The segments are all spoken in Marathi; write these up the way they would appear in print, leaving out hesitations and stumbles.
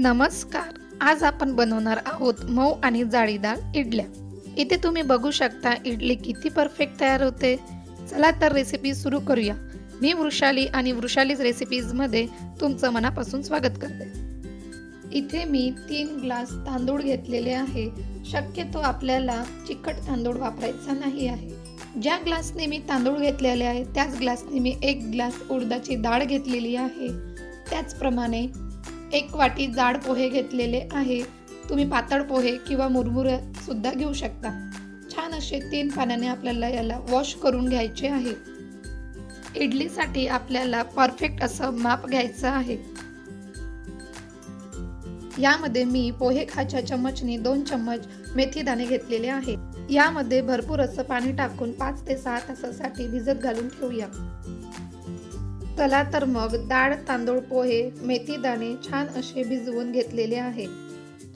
नमस्कार. आज आपण बनवणार आहोत मऊ आणि जाळीदार इडल्या. इथे तुम्ही बघू शकता इडली किती परफेक्ट तयार होते. चला तर रेसिपी सुरू करूया. मी वृषाली आणि वृषालीज रेसिपीजमध्ये तुमचं मनापासून स्वागत करते. इथे मी 3 ग्लास तांदूळ घेतलेले आहे. शक्यतो आपल्याला चिकट तांदूळ वापरायचा नाही आहे. ज्या ग्लासने मी तांदूळ घेतलेले आहे त्याच ग्लासने मी 1 ग्लास उडदाची डाळ घेतलेली आहे. त्याचप्रमाणे 1 वाटी जाड पोहे घेतलेले आहे. तुम्ही पातळ पोहे किंवा मुरमुरे सुद्धा घेऊ शकता. छान असे 3 पाण्याने आपल्याला याला वॉश करून घ्यायचे आहे. इडलीसाठी आपल्याला परफेक्ट असं माप घ्यायचं आहे. यामध्ये मी पोहे खायच्या चम्मचने 2 चम्मच मेथी दाणे घेतलेले आहे. यामध्ये भरपूर असं पाणी टाकून 5 ते 6 तासासाठी भिजत घालून ठेवूया. चला तर मग डाळ, तांदूळ, पोहे, मेथी दाणे छान असे भिजवून घेतलेले आहे.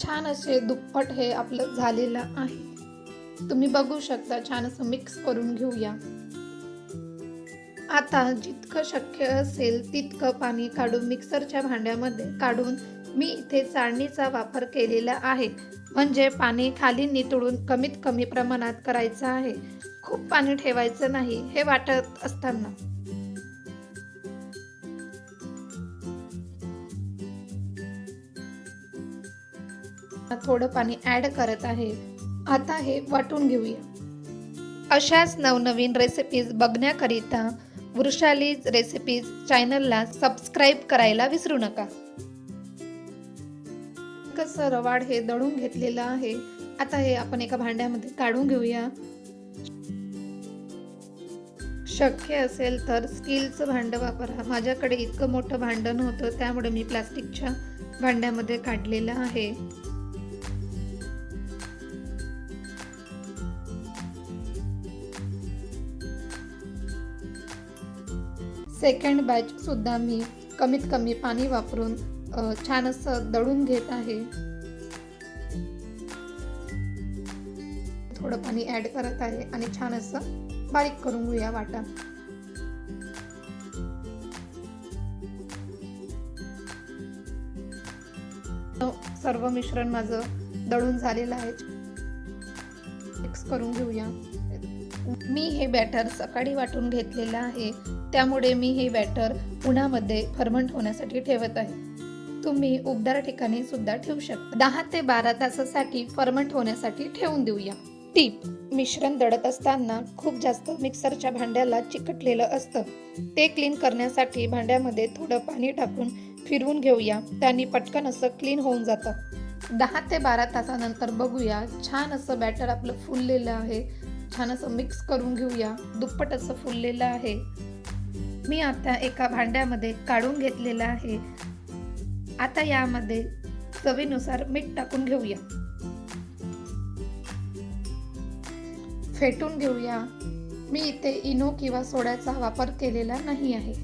छान असे दुप्पट हे आपलं झालेलं आहे. तुम्ही बघू शकता. छान असं मिक्स करून घेऊया. आता जितकं शक्य असेल तितकं पाणी काढून मिक्सरच्या भांड्यामध्ये काढून मी इथे चाळणीचा वापर केलेला आहे. म्हणजे पाणी खाली नितळून कमीत कमी प्रमाणात करायचं आहे. खूप पाणी ठेवायचं नाही हे वाटत असताना. थोडं पाणी ऍड करत आहे. आता हे वाटून घेऊया. अशाच नवनवीन रेसिपीज बघण्याकरिता वृषालीज रेसिपीज चॅनलला सबस्क्राईब करायला विसरू नका. कसं रवाड हे दळून घेतलेलं आहे. आता हे आपण एका भांड्यामध्ये काढून घेऊया. शक्य असेल तर स्टीलचं भांडं वापरा. माझ्याकडे इतकं मोठं भांडं नव्हतं त्यामुळे मी प्लास्टिकच्या भांड्यामध्ये काढलेलं आहे. सेकंड बॅच सुद्धा मी कमीत कमी पाणी वापरून छान असं दळून घेत आहे. थोडं पाणी ऍड करत आहे आणि छान असं बारीक करून घेऊया वाटा. सर्व मिश्रण माझं दळून झालेलं आहे. मिक्स करून घेऊया. मी हे बॅटर सकाळी वाटून घेतलेलं आहे त्यामुळे मी हे बॅटर उन्हामध्ये फर्मंट होण्यासाठी ठेवत आहे. तुम्ही उबदार ठिकाणी सुद्धा ठेवू शकता. 10 ते 12 तासासाठी फर्मंट होण्यासाठी ठेवून देऊया. टीप: मिश्रण दळत असताना खूप जास्त मिक्सरच्या भांड्याला चिकटलेलं असतं. ते क्लीन करण्यासाठी भांड्यामध्ये थोडं पाणी टाकून फिरवून घेऊया. त्याने पटकन असं क्लीन होऊन जातं. 10 ते 12 तासानंतर बघूया. छान असं बॅटर आपलं फुललेलं आहे. छान असं मिक्स करून घेऊया. दुप्पट असं फुललेलं आहे. मी आता एका भांड्यामध्ये काढून घेतलेलं आहे. आता यामध्ये चवीनुसार मीठ टाकून घेऊया. फेटून घेऊया. मी इथे इनो किंवा सोड्याचा वापर केलेला नाही आहे.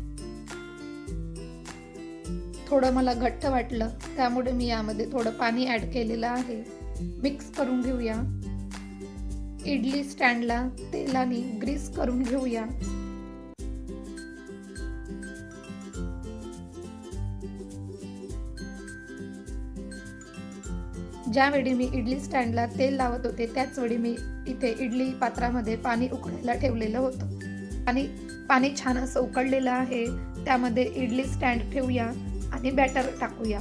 थोडं मला घट्ट वाटलं त्यामुळे मी यामध्ये थोडं पाणी ऍड केलेलं आहे. मिक्स करून घेऊया. इडली स्टँडला तेलाने ग्रीस करून घेऊया. ज्यावेळी मी इडली स्टँडला तेल लावत होते त्याच वेळी मी इथे इडली पात्रामध्ये पाणी उकळायला ठेवलेलं होतं. आणि पाणी छान असं उकळलेलं आहे. त्यामध्ये इडली स्टँड ठेवूया आणि बॅटर टाकूया.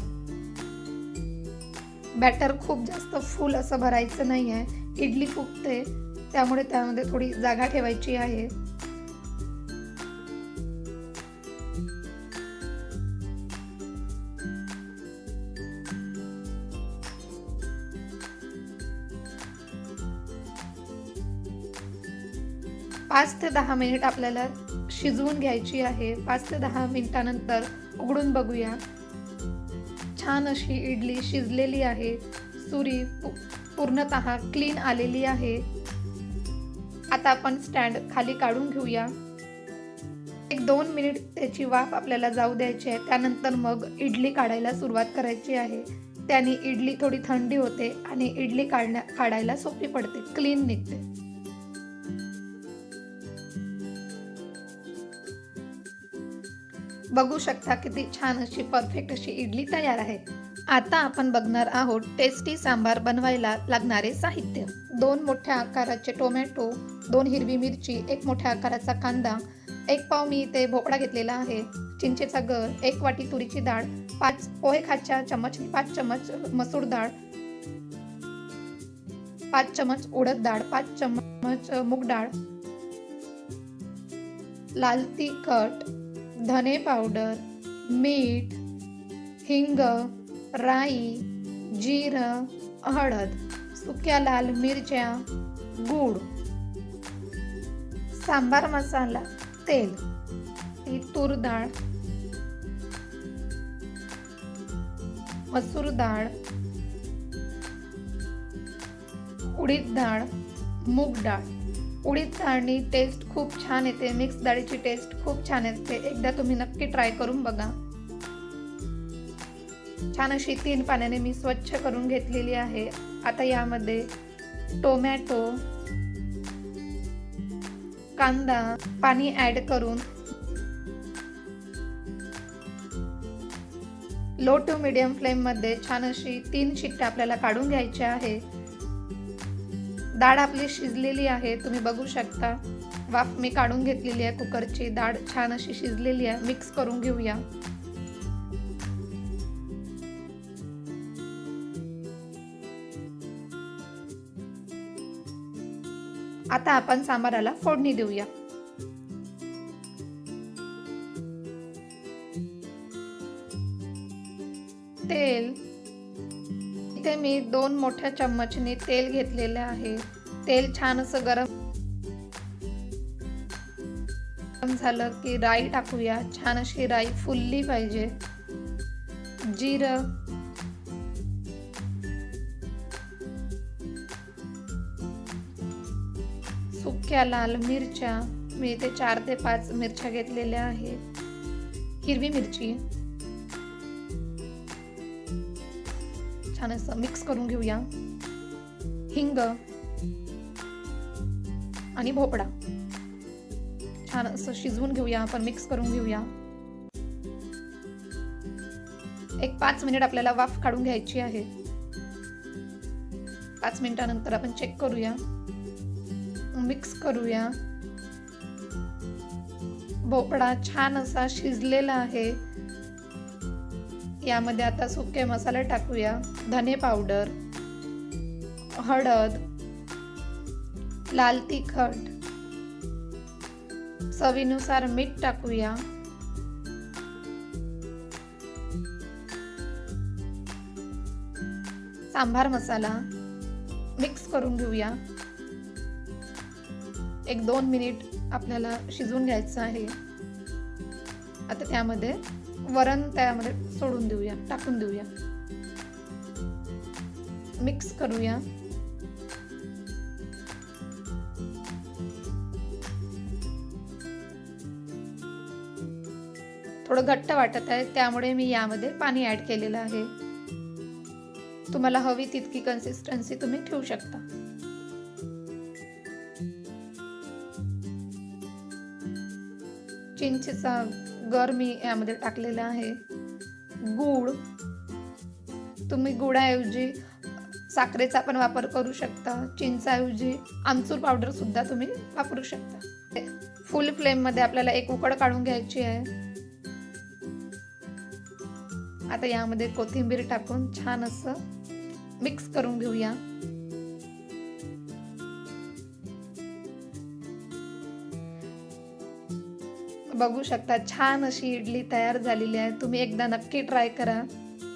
बॅटर खूप जास्त फुल असं भरायचं नाही आहे. इडली फुगते त्यामुळे त्यामध्ये थोडी जागा ठेवायची आहे. पाच ते 10 मिनिट आपल्याला शिजवून घ्यायची आहे. 5 ते 10 मिनिटानंतर उघडून बघूया. छान अशी इडली शिजलेली आहे. सुरी पूर्णतः क्लीन आलेली आहे. आता आपण स्टँड खाली काढून घेऊया. 1-2 मिनिट त्याची वाफ आपल्याला जाऊ द्यायची आहे. त्यानंतर मग इडली काढायला सुरुवात करायची आहे. त्याने इडली थोडी थंडी होते आणि इडली काढायला सोपी पडते, क्लीन निघते. बघू शकता किती छान अशी परफेक्ट अशी इडली तयार आहे. आता आपण बघणार आहोत टेस्टी सांबार बनवायला लागणारे साहित्य. 2 मोठ्या आकाराचे टोमॅटो, 2 हिरवी मिरची, 1 मोठ्या आकाराचा कांदा, 1 पाव मी इथे भोपळा घेतलेला आहे, चिंचेचा गर, 1 वाटी तुरीची डाळ, 5 पोहे खाच्या चमचनी, 5 चमच मसूर डाळ, 5 चमच उडद डाळ, 5 चमच मूग डाळ, लाल तिखट, धने पावडर, मीठ, हिंग, राई, जिरं, हळद, सुक्या लाल मिरच्या, गूळ, सांबार मसाला, तेल, ही तूर डाळ, मसूर डाळ, उडीद डाळ, मूग डाळ. उडीद डाळनी टेस्ट खूप छान येते, मिक्स डाळीची टेस्ट खूप छान येते. एकदा तुम्ही नक्की ट्राय करून बघा. छान अशी 3 पाण्याने मी स्वच्छ करून घेतलेली आहे. आता यामध्ये टोमॅटो, कांदा, पाणी ऍड करून लो टू मीडियम फ्लेम मध्ये छान अशी 3 शिट्ट्या आपल्याला काढून घ्यायच्या आहे. डाळ आपली शिजलेली आहे, तुम्ही बघू शकता. वाफ मी काढून घेतलेली आहे कुकरची. डाळ छान अशी शिजलेली आहे. मिक्स करून घेऊया. आता आपण सांबाराला फोडणी देऊया. तेल, इथे मी 2 मोठ्या चम्मचने तेल घेतलेले आहे. तेल छान असं गरम झालं की राई टाकूया. छान अशी राई फुलली पाहिजे. जिरं, सुक्या लाल मिरच्या, मी इथे 4 ते 5 मिरच्या घेतलेल्या आहेत. हिरवी मिरची, छान असं मिक्स करून घेऊया. हिंग आणि भोपळा छान असं शिजवून घेऊया. आपण मिक्स करून घेऊया. एक 5 मिनिट आपल्याला वाफ काढून घ्यायची आहे. 5 मिनिटानंतर आपण चेक करूया. मिक्स करूया. भोपळा छान असा शिजलेला आहे. यामध्ये आता सुके मसाले टाकूया. धने पावडर, हळद, लाल तिखट, चवीनुसार मीठ टाकूया. सांबार मसाला मिक्स करून घेऊया. 1-2 मिनिट आपल्याला शिजवून घ्यायचं आहे. आता त्यामध्ये वरण त्यामध्ये सोडून देऊया, टाकून देऊया. मिक्स करूया. थोडं घट्ट वाटत आहे, त्यामुळे मी यामध्ये पाणी ऍड केलेलं आहे. तुम्हाला हवी तितकी कन्सिस्टन्सी तुम्ही ठेवू शकता. चिंचेचा गर मी यामध्ये टाकलेला आहे. गूळ, तुम्ही गुळाऐवजी साखरेचा पण वापर करू शकता. चिंचाऐवजी आमचूर पावडर सुद्धा तुम्ही वापरू शकता. फुल फ्लेम मध्ये आपल्याला एक उकड काढून घ्यायची आहे. आता यामध्ये कोथिंबीर टाकून छान असं मिक्स करून घेऊया. बघू शकता छान अशी इडली तयार झालेली आहे. तुम्ही एकदा नक्की ट्राय करा.